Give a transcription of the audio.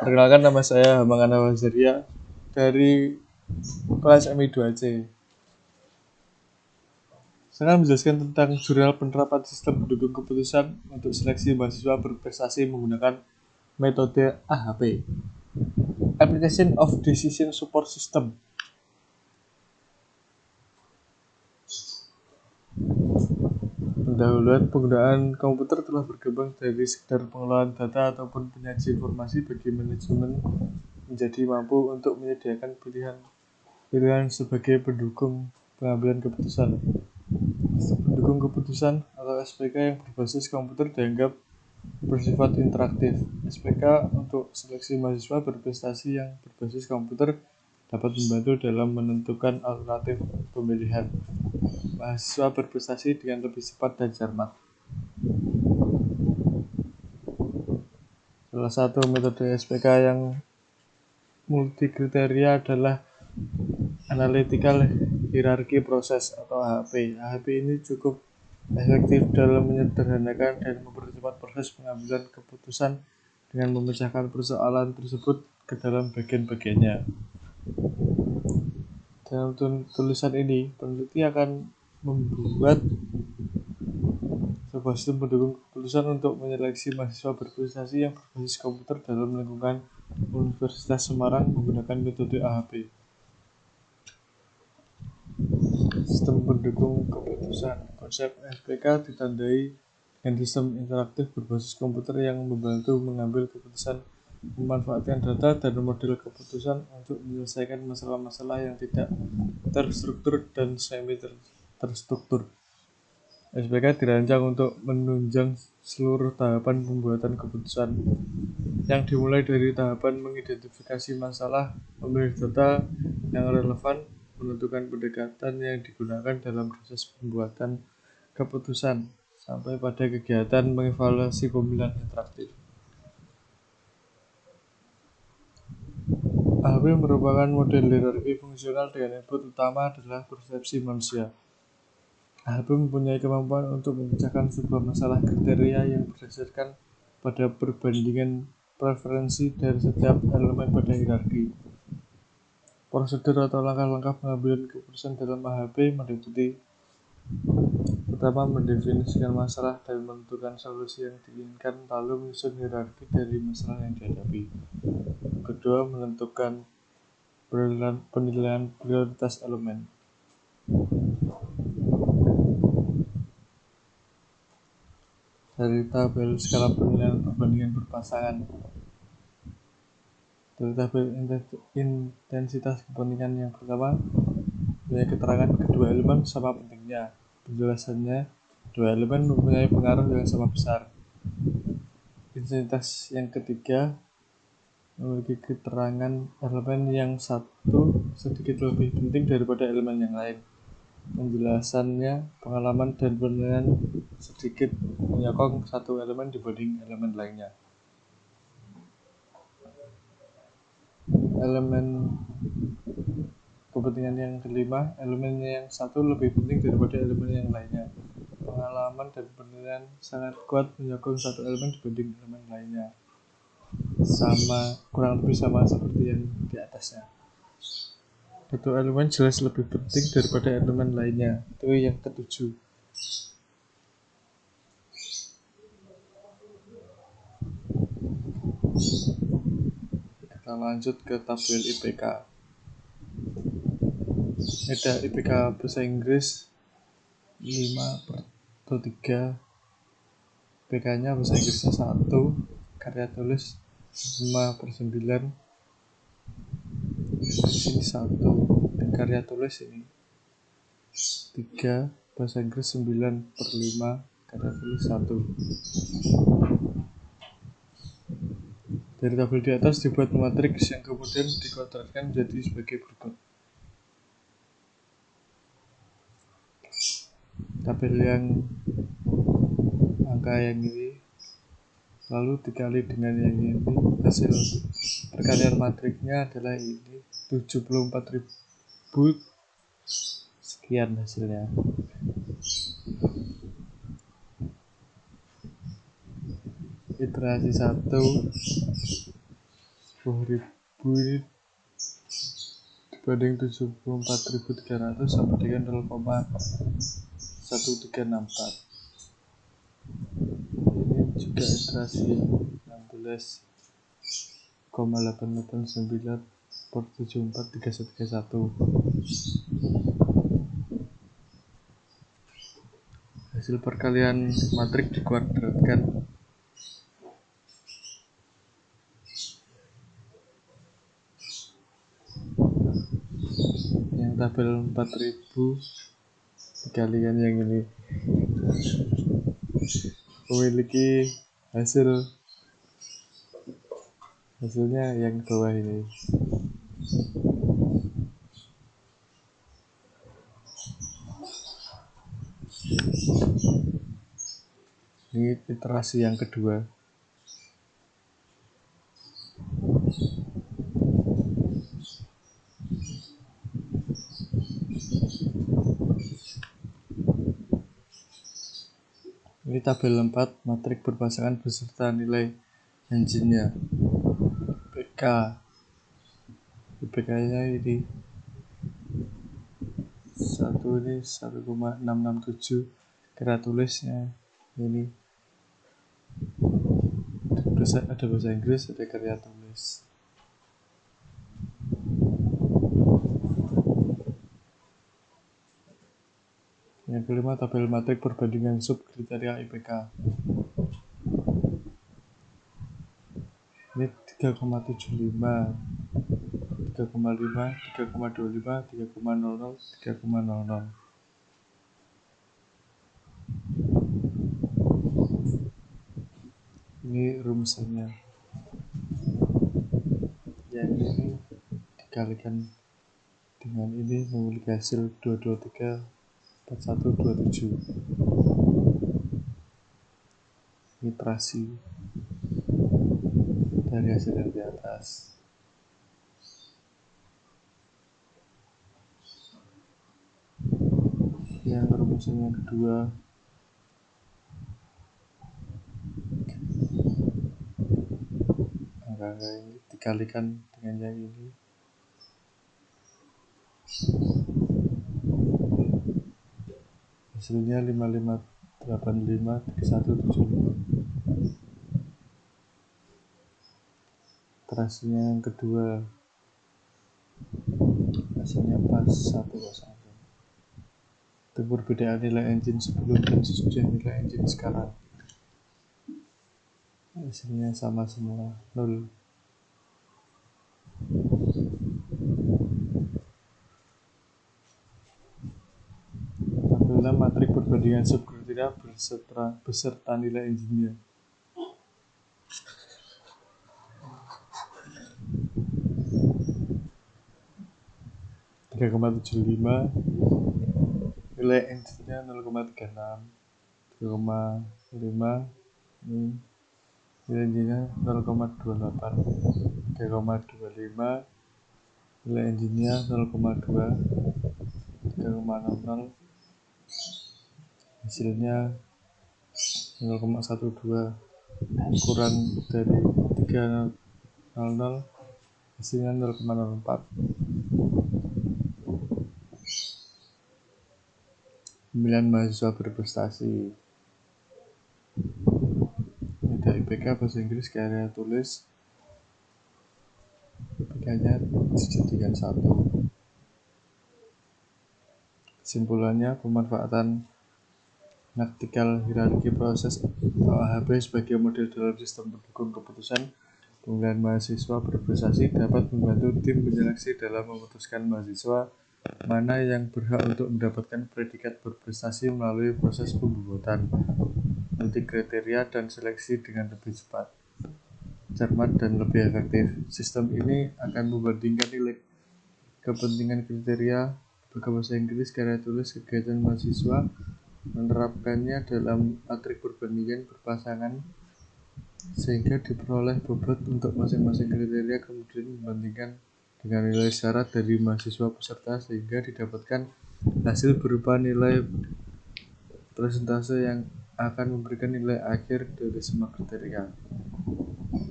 Perkenalkan, nama saya Hamangana Wazaria dari kelas MI2C. Saya akan menjelaskan tentang jurnal penerapan sistem pendukung keputusan untuk seleksi mahasiswa berprestasi menggunakan metode AHP, Application of Decision Support System. Pendahuluan penggunaan komputer telah berkembang dari sekedar pengelolaan data ataupun penyaji informasi bagi manajemen menjadi mampu untuk menyediakan pilihan sebagai pendukung pengambilan keputusan. Pendukung keputusan atau SPK yang berbasis komputer dianggap bersifat interaktif. SPK untuk seleksi mahasiswa berprestasi yang berbasis komputer dapat membantu dalam menentukan alternatif pemilihan mahasiswa berprestasi dengan lebih cepat dan cermat. Salah satu metode SPK yang multikriteria adalah Analytical Hierarchy Process atau AHP. AHP ini cukup efektif dalam menyederhanakan dan mempercepat proses pengambilan keputusan dengan memecahkan persoalan tersebut ke dalam bagian-bagiannya. Dalam tulisan ini, peneliti akan membuat sebuah sistem pendukung keputusan untuk menyeleksi mahasiswa berprestasi yang berbasis komputer dalam lingkungan Universitas Semarang menggunakan metode AHP. Sistem pendukung keputusan. Konsep SPK ditandai dengan sistem interaktif berbasis komputer yang membantu mengambil keputusan, memanfaatkan data dan model keputusan untuk menyelesaikan masalah-masalah yang tidak terstruktur dan semi-terstruktur. SPK dirancang untuk menunjang seluruh tahapan pembuatan keputusan, yang dimulai dari tahapan mengidentifikasi masalah, memilih data yang relevan, menentukan pendekatan yang digunakan dalam proses pembuatan keputusan, sampai pada kegiatan mengevaluasi pemilihan interaktif. AHP merupakan model hierarki fungsional dengan input utama adalah persepsi manusia. AHP mempunyai kemampuan untuk memecahkan sebuah masalah kriteria yang berdasarkan pada perbandingan preferensi dari setiap elemen pada hierarki. Prosedur atau langkah-langkah pengambilan keputusan dalam AHP meliputi: pertama, mendefinisikan masalah dan menentukan solusi yang diinginkan, lalu menyusun hierarki dari masalah yang dihadapi. Kedua, menentukan penilaian prioritas elemen. Dari tabel skala penilaian perbandingan berpasangan. Dari tabel intensitas kepentingan yang pertama, punya keterangan kedua elemen sama pentingnya. Penjelasannya, dua elemen mempunyai pengaruh yang sama besar. Intensitas yang ketiga, memiliki keterangan elemen yang satu sedikit lebih penting daripada elemen yang lain. Penjelasannya, pengalaman dan penilaian sedikit menyokong satu elemen dibanding elemen lainnya. Elemen kepentingan yang kelima, elemen yang satu lebih penting daripada elemen yang lainnya. Pengalaman dan penilaian sangat kuat menyokong satu elemen dibanding elemen lainnya. Kurang lebih sama seperti yang di atasnya. Satu elemen jelas lebih penting daripada elemen lainnya. Itu yang ketujuh. Kita lanjut ke tabel IPK. Ada IPK bahasa Inggris 5/3. IPK-nya bahasa Inggrisnya 1, karya tulis 5/9. Ini 1, dan karya tulis ini 3, bahasa Inggris 9/5, karya tulis 1. Dari tabel di atas dibuat matriks yang kemudian dikuadratkan menjadi sebagai berikut. Tabel yang angka yang ini lalu dikali dengan yang ini, hasil perkalian matriksnya adalah ini, 74.000 sekian hasilnya. iterasi 1 10.000 ini dibanding 74.300 sama dengan 0,1364. Ini juga iterasi yang 16,889 per 743131. Hasil perkalian matrik dikuadratkan. Yang tabel 4000 dikalikan yang ini memiliki hasilnya yang bawah ini. Ini iterasi yang kedua. Ini tabel 4 matrik berpasangan beserta nilai engine-nya. IPK-nya ini 1,667. Kira tulisnya ini ada bahasa Inggris, ada karya tulis. Yang kelima, tabel matrik perbandingan sub kriteria IPK. Ini 3,75, 3,5, 3,25, 3,00, 3,00. Ini rumusannya. Yang ini dikalikan dengan ini memiliki hasil 2234127. Iterasi dari hasil yang di atas. Yang rumusan yang kedua, angka ini dikalikan dengan yang ini. Hasilnya 55853175. Iterasinya yang kedua, hasilnya pas 101. Itu perbedaan nilai engine sebelum dan sesudah nilai engine sekarang. Hasilnya sama semua, 0. Tabelnya matrik perbandingan subkriteria beserta nilai engine-nya. (3,75), nilai engine-nya 0,36, 3,5, nilai engine-nya 0,28, 3,25, nilai engine-nya 0,2, 3,00, hasilnya 0,12, kurang dari 3,00, hasilnya 0,04. 9 mahasiswa berprestasi. Nilai IPK bahasa Inggris karya tulis, IPK-nya dijadikan 1. Kesimpulannya, pemanfaatan analytical hierarchy process atau AHP sebagai model dalam sistem pendukung keputusan pemilihan mahasiswa berprestasi dapat membantu tim penyeleksi dalam memutuskan mahasiswa mana yang berhak untuk mendapatkan predikat berprestasi melalui proses pembuatan, multi kriteria, dan seleksi dengan lebih cepat, cermat, dan lebih efektif. Sistem ini akan membandingkan nilai kepentingan kriteria bahasa Inggris karya tulis kegiatan mahasiswa, menerapkannya dalam matrik perbandingan berpasangan sehingga diperoleh bobot untuk masing-masing kriteria, kemudian membandingkan dengan nilai syarat dari mahasiswa peserta sehingga didapatkan hasil berupa nilai persentase yang akan memberikan nilai akhir dari semua kriteria.